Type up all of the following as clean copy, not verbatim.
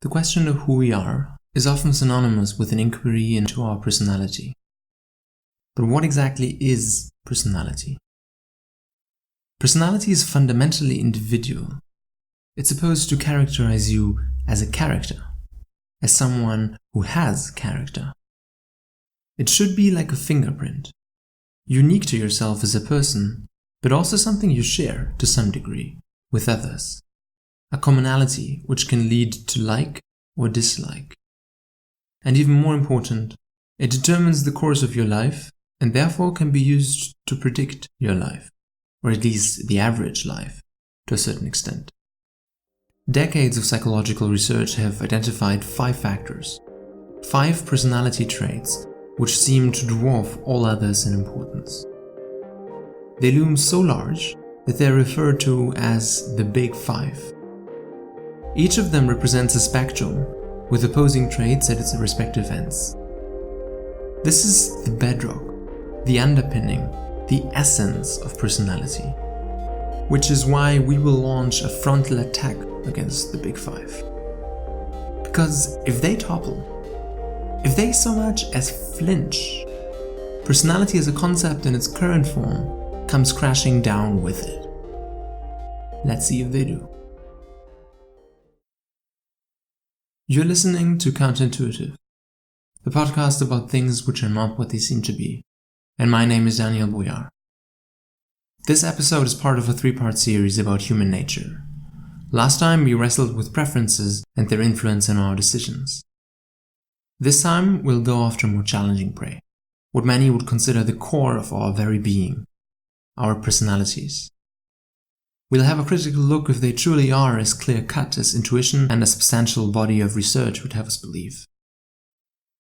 The question of who we are is often synonymous with an inquiry into our personality. But what exactly is personality? Personality is fundamentally individual. It's supposed to characterize you as a character, as someone who has character. It should be like a fingerprint, unique to yourself as a person, but also something you share to some degree with others. A commonality which can lead to like or dislike. And even more important, it determines the course of your life and therefore can be used to predict your life, or at least the average life, to a certain extent. Decades of psychological research have identified 5 factors, 5 personality traits which seem to dwarf all others in importance. They loom so large that they are referred to as the Big Five. Each of them represents a spectrum with opposing traits at its respective ends. This is the bedrock, the underpinning, the essence of personality, which is why we will launch a frontal attack against the Big Five. Because if they topple, if they so much as flinch, personality as a concept in its current form comes crashing down with it. Let's see if they do. You're listening to Counterintuitive, the podcast about things which are not what they seem to be, and my name is Daniel Boyar. This episode is part of a 3-part series about human nature. Last time we wrestled with preferences and their influence on our decisions. This time we'll go after more challenging prey, what many would consider the core of our very being, our personalities. We'll have a critical look if they truly are as clear-cut as intuition and a substantial body of research would have us believe.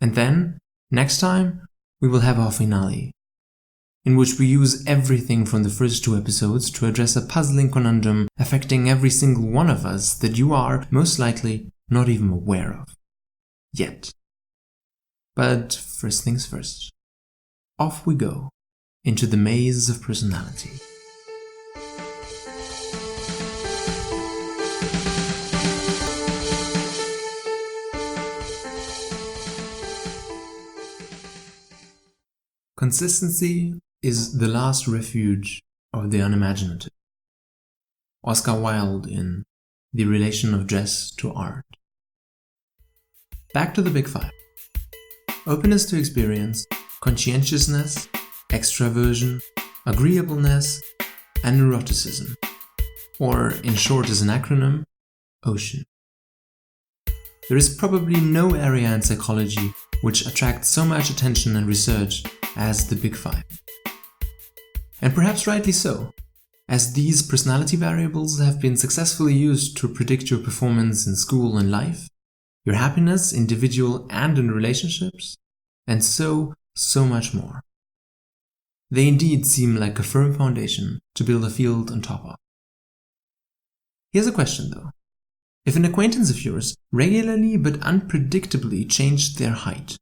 And then, next time, we will have our finale, in which we use everything from the first 2 episodes to address a puzzling conundrum affecting every single one of us that you are, most likely, not even aware of. Yet. But first things first. Off we go, into the maze of personality. Consistency is the last refuge of the unimaginative. Oscar Wilde in The Relation of Dress to Art. Back to the Big Five. Openness to experience, conscientiousness, extraversion, agreeableness, and neuroticism. Or, in short as an acronym, OCEAN. There is probably no area in psychology which attracts so much attention and research as the Big Five. And perhaps rightly so, as these personality variables have been successfully used to predict your performance in school and life, your happiness, individual and in relationships, and so much more. They indeed seem like a firm foundation to build a field on top of. Here's a question though. If an acquaintance of yours regularly but unpredictably changed their height,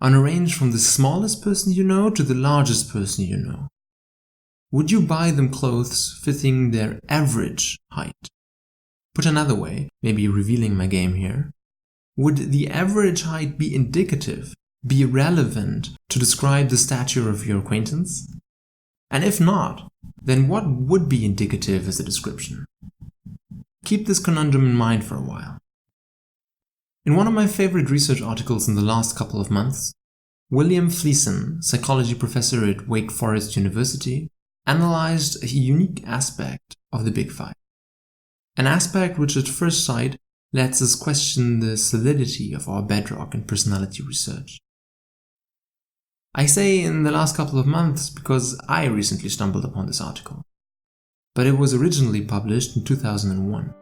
on a range from the smallest person you know to the largest person you know, would you buy them clothes fitting their average height? Put another way, maybe revealing my game here, would the average height be indicative, be relevant to describe the stature of your acquaintance? And if not, then what would be indicative as a description? Keep this conundrum in mind for a while. In one of my favorite research articles in the last couple of months, William Fleeson, psychology professor at Wake Forest University, analyzed a unique aspect of the Big Five. An aspect which at first sight lets us question the solidity of our bedrock in personality research. I say in the last couple of months because I recently stumbled upon this article. But it was originally published in 2001,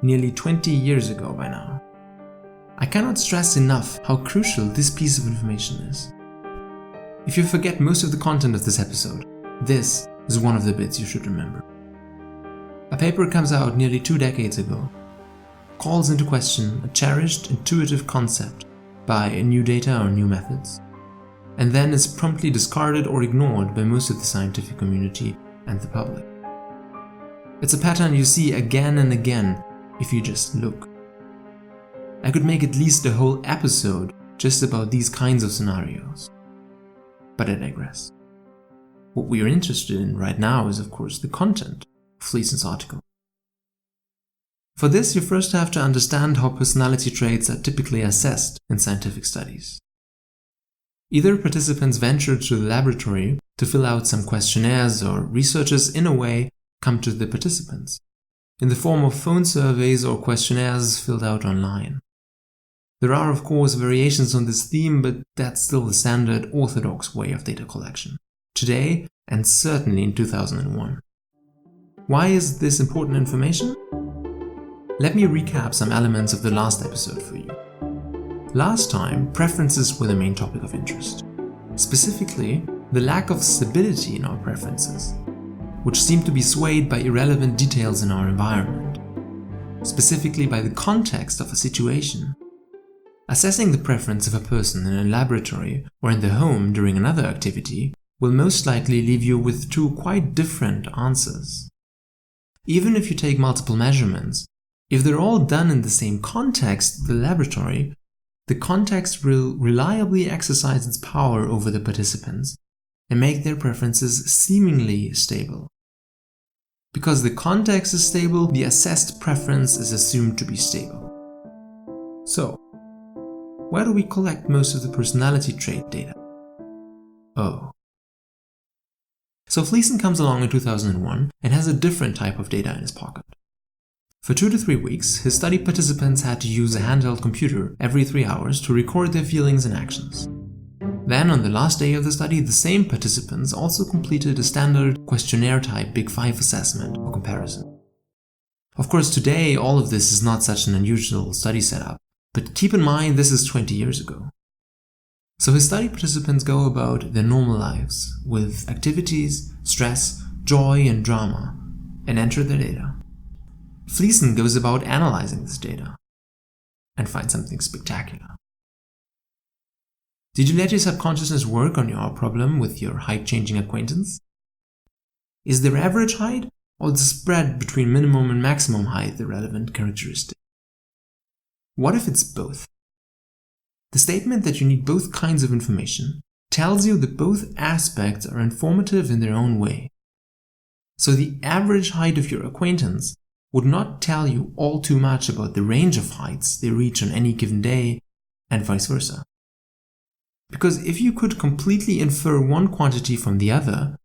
nearly 20 years ago by now. I cannot stress enough how crucial this piece of information is. If you forget most of the content of this episode, this is one of the bits you should remember. A paper comes out nearly 2 decades ago, calls into question a cherished intuitive concept by new data or new methods, and then is promptly discarded or ignored by most of the scientific community and the public. It's a pattern you see again and again if you just look. I could make at least a whole episode just about these kinds of scenarios. But I digress. What we are interested in right now is, of course, the content of Fleeson's article. For this, you first have to understand how personality traits are typically assessed in scientific studies. Either participants venture to the laboratory to fill out some questionnaires, or researchers, in a way, come to the participants, in the form of phone surveys or questionnaires filled out online. There are, of course, variations on this theme, but that's still the standard orthodox way of data collection, today and certainly in 2001. Why is this important information? Let me recap some elements of the last episode for you. Last time, preferences were the main topic of interest. Specifically, the lack of stability in our preferences, which seem to be swayed by irrelevant details in our environment, specifically by the context of a situation. Assessing the preference of a person in a laboratory or in the home during another activity will most likely leave you with two quite different answers. Even if you take multiple measurements, if they're all done in the same context, the laboratory, the context will reliably exercise its power over the participants and make their preferences seemingly stable. Because the context is stable, the assessed preference is assumed to be stable. So, where do we collect most of the personality trait data? Oh. So Fleeson comes along in 2001 and has a different type of data in his pocket. For 2 to 3 weeks, his study participants had to use a handheld computer every 3 hours to record their feelings and actions. Then, on the last day of the study, the same participants also completed a standard questionnaire-type Big Five assessment or comparison. Of course, today all of this is not such an unusual study setup, but keep in mind this is 20 years ago. So his study participants go about their normal lives, with activities, stress, joy, and drama, and enter their data. Fleeson goes about analyzing this data and finds something spectacular. Did you let your subconsciousness work on your problem with your height-changing acquaintance? Is their average height or the spread between minimum and maximum height the relevant characteristic? What if it's both? The statement that you need both kinds of information tells you that both aspects are informative in their own way. So the average height of your acquaintance would not tell you all too much about the range of heights they reach on any given day, and vice versa. Because if you could completely infer one quantity from the other,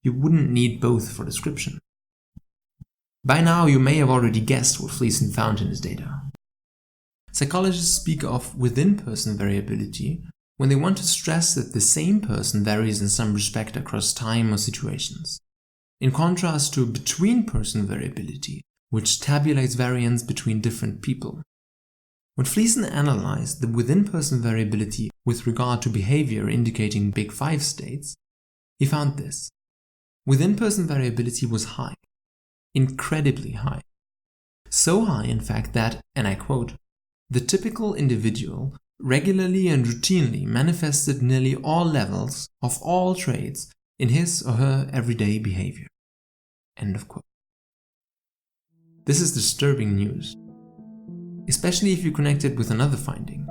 you wouldn't need both for description. By now, you may have already guessed what Fleeson found in his data. Psychologists speak of within-person variability when they want to stress that the same person varies in some respect across time or situations, in contrast to between-person variability, which tabulates variance between different people. When Fleeson analyzed the within-person variability with regard to behavior indicating Big Five states, he found this. Within-person variability was high, incredibly high. So high, in fact, that, and I quote, "The typical individual regularly and routinely manifested nearly all levels of all traits in his or her everyday behavior." End of quote. This is disturbing news, especially if you connect it with another finding.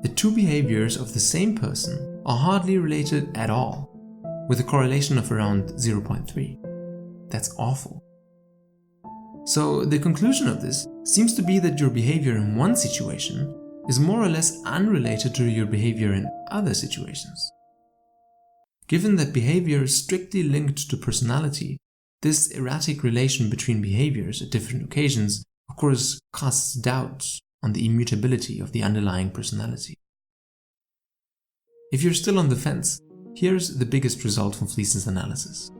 The two behaviors of the same person are hardly related at all, with a correlation of around 0.3. That's awful. So the conclusion of this seems to be that your behavior in one situation is more or less unrelated to your behavior in other situations. Given that behavior is strictly linked to personality, this erratic relation between behaviors at different occasions, of course, casts doubt on the immutability of the underlying personality. If you're still on the fence, here's the biggest result from Fleeson's analysis.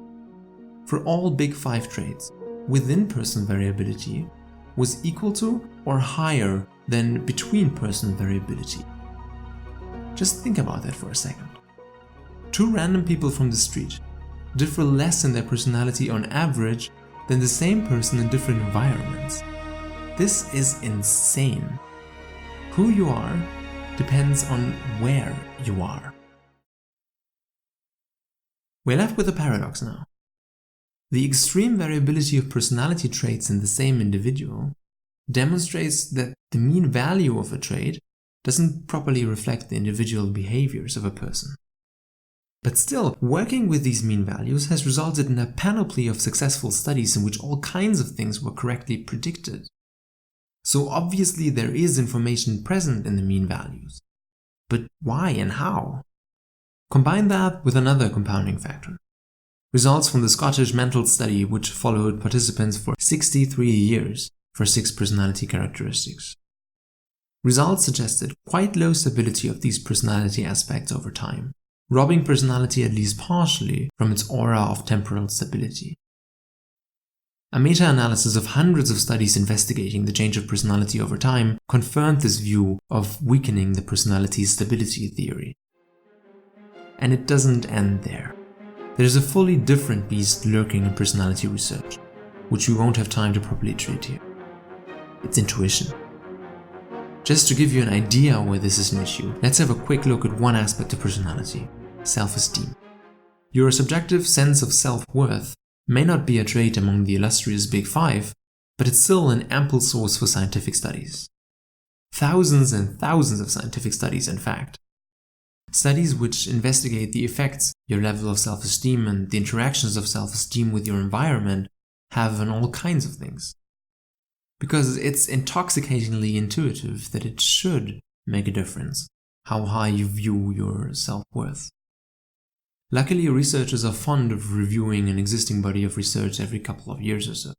For all Big Five traits, within-person variability was equal to or higher than between-person variability. Just think about that for a second. Two random people from the street differ less in their personality on average than the same person in different environments. This is insane. Who you are depends on where you are. We're left with a paradox now. The extreme variability of personality traits in the same individual demonstrates that the mean value of a trait doesn't properly reflect the individual behaviors of a person. But still, working with these mean values has resulted in a panoply of successful studies in which all kinds of things were correctly predicted. So obviously there is information present in the mean values. But why and how? Combine that with another compounding factor. Results from the Scottish mental study, which followed participants for 63 years for 6 personality characteristics. Results suggested quite low stability of these personality aspects over time, robbing personality at least partially from its aura of temporal stability. A meta-analysis of hundreds of studies investigating the change of personality over time confirmed this view of weakening the personality's stability theory. And it doesn't end there. There is a fully different beast lurking in personality research, which we won't have time to properly treat here. It's intuition. Just to give you an idea where this is an issue, let's have a quick look at one aspect of personality: self-esteem. Your subjective sense of self-worth may not be a trait among the illustrious Big Five, but it's still an ample source for scientific studies. Thousands and thousands of scientific studies, in fact. Studies which investigate the effects your level of self-esteem and the interactions of self-esteem with your environment have on all kinds of things. Because it's intoxicatingly intuitive that it should make a difference how high you view your self-worth. Luckily, researchers are fond of reviewing an existing body of research every couple of years or so.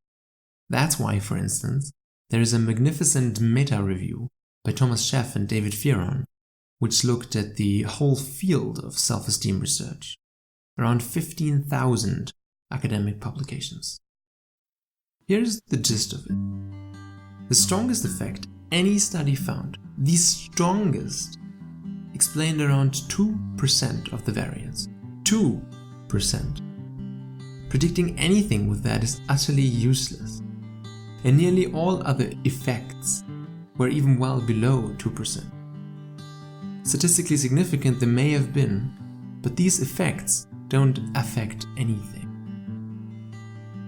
That's why, for instance, there is a magnificent meta-review by Thomas Sheff and David Fearon, which looked at the whole field of self-esteem research, around 15,000 academic publications. Here's the gist of it. The strongest effect any study found, the strongest, explained around 2% of the variance. 2%. Predicting anything with that is utterly useless. And nearly all other effects were even well below 2%. Statistically significant they may have been, but these effects don't affect anything.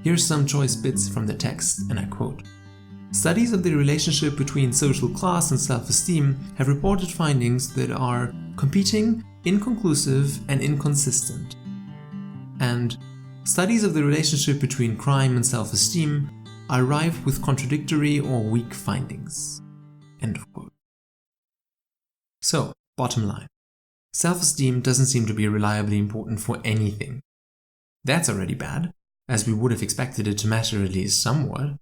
Here's some choice bits from the text, and I quote: "Studies of the relationship between social class and self-esteem have reported findings that are competing, inconclusive, and inconsistent. And studies of the relationship between crime and self-esteem are rife with contradictory or weak findings." End of quote. So, bottom line. Self-esteem doesn't seem to be reliably important for anything. That's already bad, as we would have expected it to matter at least somewhat.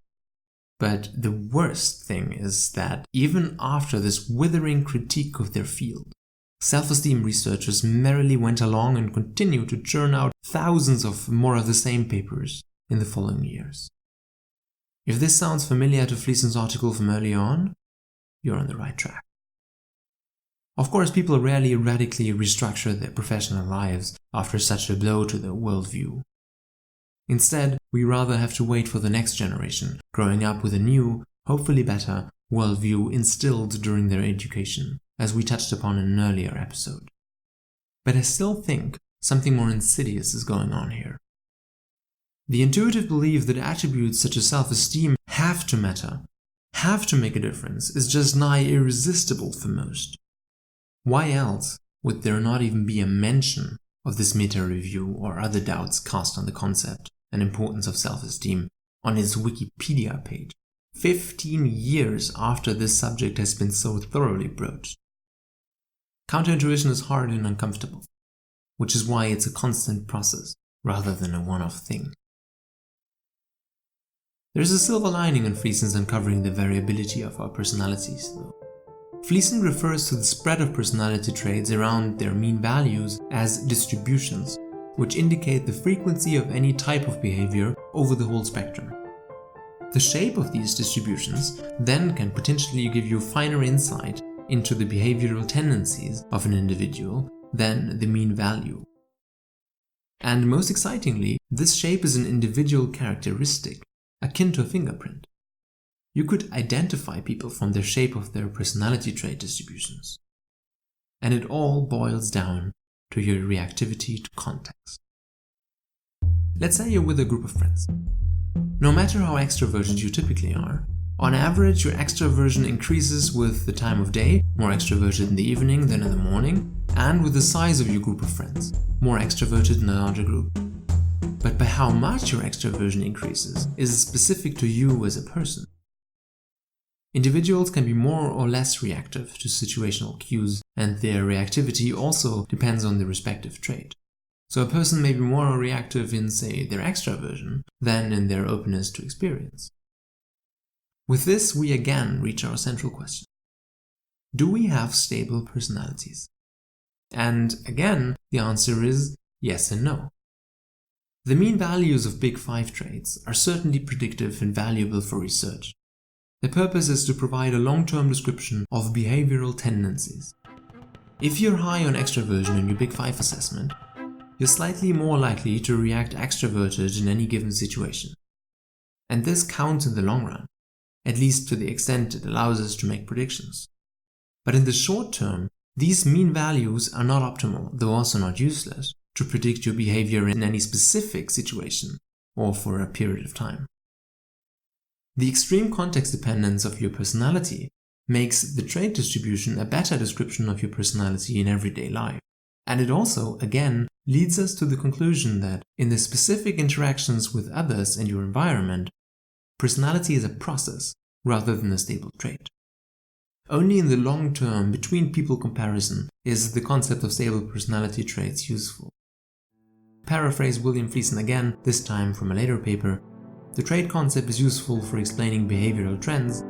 But the worst thing is that even after this withering critique of their field, self-esteem researchers merrily went along and continued to churn out thousands of more of the same papers in the following years. If this sounds familiar to Fleeson's article from earlier on, you're on the right track. Of course, people rarely radically restructure their professional lives after such a blow to their worldview. Instead, we rather have to wait for the next generation, growing up with a new, hopefully better, worldview instilled during their education, as we touched upon in an earlier episode. But I still think something more insidious is going on here. The intuitive belief that attributes such as self-esteem have to matter, have to make a difference, is just nigh irresistible for most. Why else would there not even be a mention of this meta-review or other doubts cast on the concept and importance of self-esteem on its Wikipedia page, 15 years after this subject has been so thoroughly broached? Counterintuition is hard and uncomfortable, which is why it's a constant process rather than a one-off thing. There's a silver lining in Fleeson's uncovering the variability of our personalities, though. Fleeson refers to the spread of personality traits around their mean values as distributions, which indicate the frequency of any type of behavior over the whole spectrum. The shape of these distributions then can potentially give you finer insight into the behavioral tendencies of an individual than the mean value. And most excitingly, this shape is an individual characteristic, akin to a fingerprint. You could identify people from the shape of their personality trait distributions. And it all boils down to your reactivity to context. Let's say you're with a group of friends. No matter how extroverted you typically are, On average, your extroversion increases with the time of day, more extroverted in the evening than in the morning, and with the size of your group of friends, more extroverted in a larger group. But by how much your extroversion increases is specific to you as a person. Individuals can be more or less reactive to situational cues, and their reactivity also depends on the respective trait. So a person may be more reactive in, say, their extraversion than in their openness to experience. With this, we again reach our central question. Do we have stable personalities? And again, the answer is yes and no. The mean values of Big Five traits are certainly predictive and valuable for research. Their purpose is to provide a long-term description of behavioral tendencies. If you're high on extraversion in your Big Five assessment, you're slightly more likely to react extroverted in any given situation. And this counts in the long run, at least to the extent it allows us to make predictions. But in the short term, these mean values are not optimal, though also not useless, to predict your behavior in any specific situation or for a period of time. The extreme context dependence of your personality makes the trait distribution a better description of your personality in everyday life. And it also, again, leads us to the conclusion that in the specific interactions with others and your environment, personality is a process rather than a stable trait. Only in the long term, between people comparison, is the concept of stable personality traits useful. Paraphrase William Friesen again, this time from a later paper, the trait concept is useful for explaining behavioral trends,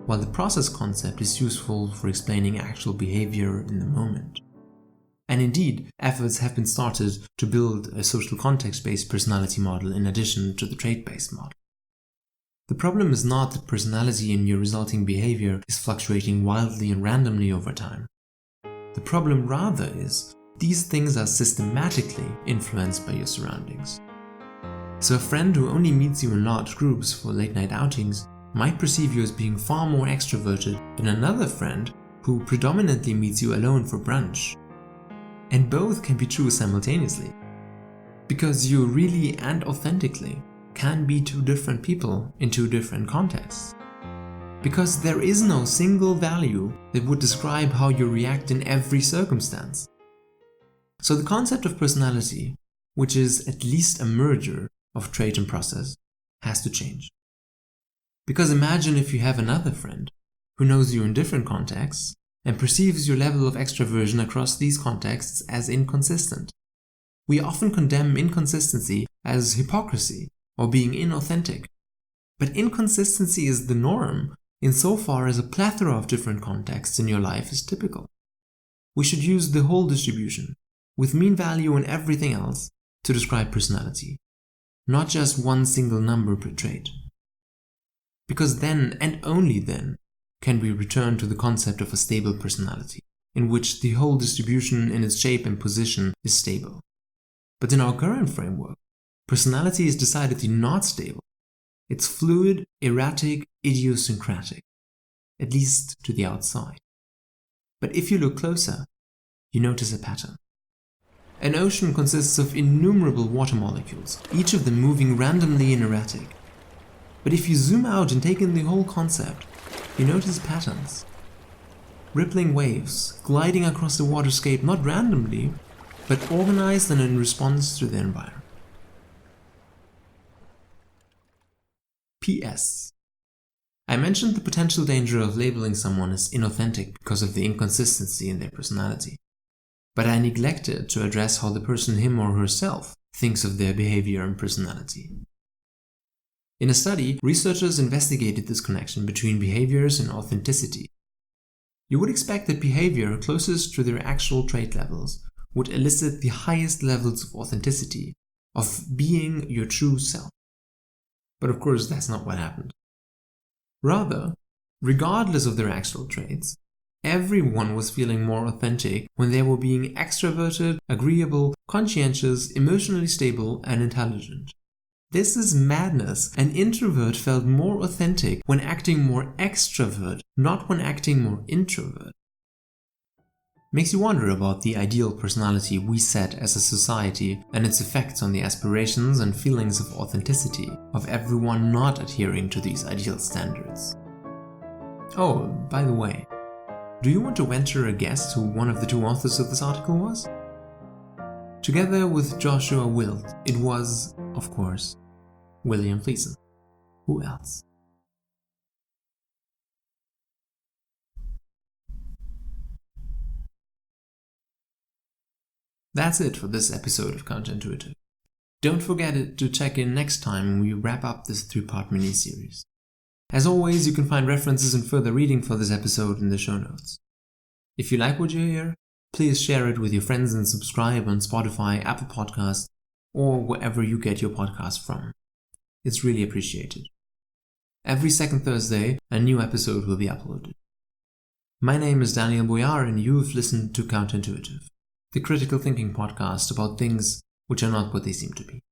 while the process concept is useful for explaining actual behavior in the moment. And indeed, efforts have been started to build a social context-based personality model in addition to the trait-based model. The problem is not that personality and your resulting behavior is fluctuating wildly and randomly over time. The problem rather is these things are systematically influenced by your surroundings. So a friend who only meets you in large groups for late-night outings might perceive you as being far more extroverted than another friend who predominantly meets you alone for brunch. And both can be true simultaneously, because you really and authentically can be two different people in two different contexts. Because there is no single value that would describe how you react in every circumstance. So the concept of personality, which is at least a merger of trait and process, has to change. Because imagine if you have another friend who knows you in different contexts and perceives your level of extraversion across these contexts as inconsistent. We often condemn inconsistency as hypocrisy or being inauthentic. But inconsistency is the norm insofar as a plethora of different contexts in your life is typical. We should use the whole distribution, with mean value and everything else, to describe personality, not just one single number per trait. Because then, and only then, can we return to the concept of a stable personality, in which the whole distribution in its shape and position is stable. But in our current framework, personality is decidedly not stable. It's fluid, erratic, idiosyncratic, at least to the outside. But if you look closer, you notice a pattern. An ocean consists of innumerable water molecules, each of them moving randomly and erratic. But if you zoom out and take in the whole concept, you notice patterns. Rippling waves, gliding across the waterscape not randomly, but organized and in response to the environment. P.S. I mentioned the potential danger of labeling someone as inauthentic because of the inconsistency in their personality. But I neglected to address how the person, him or herself, thinks of their behavior and personality. In a study, researchers investigated this connection between behaviors and authenticity. You would expect that behavior closest to their actual trait levels would elicit the highest levels of authenticity, of being your true self. But of course, that's not what happened. Rather, regardless of their actual traits, everyone was feeling more authentic when they were being extroverted, agreeable, conscientious, emotionally stable, and intelligent. This is madness. An introvert felt more authentic when acting more extrovert, not when acting more introvert. Makes you wonder about the ideal personality we set as a society and its effects on the aspirations and feelings of authenticity of everyone not adhering to these ideal standards. Oh, by the way, do you want to venture a guess who one of the two authors of this article was? Together with Joshua Wilt, it was, of course, William Fleeson. Who else? That's it for this episode of Counterintuitive. Don't forget to check in next time when we wrap up this 3-part mini-series. As always, you can find references and further reading for this episode in the show notes. If you like what you hear, please share it with your friends and subscribe on Spotify, Apple Podcasts, or wherever you get your podcasts from. It's really appreciated. Every second Thursday, a new episode will be uploaded. My name is Daniel Boyar, and you have listened to Counterintuitive, the critical thinking podcast about things which are not what they seem to be.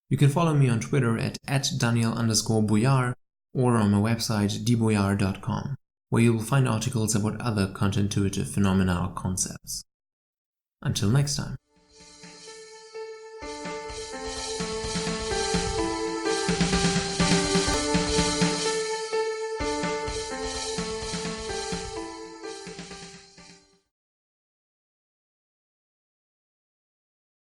You can follow me on Twitter at @Daniel_Boyar or on my website dboyar.com, where you will find articles about other counterintuitive phenomena or concepts. Until next time.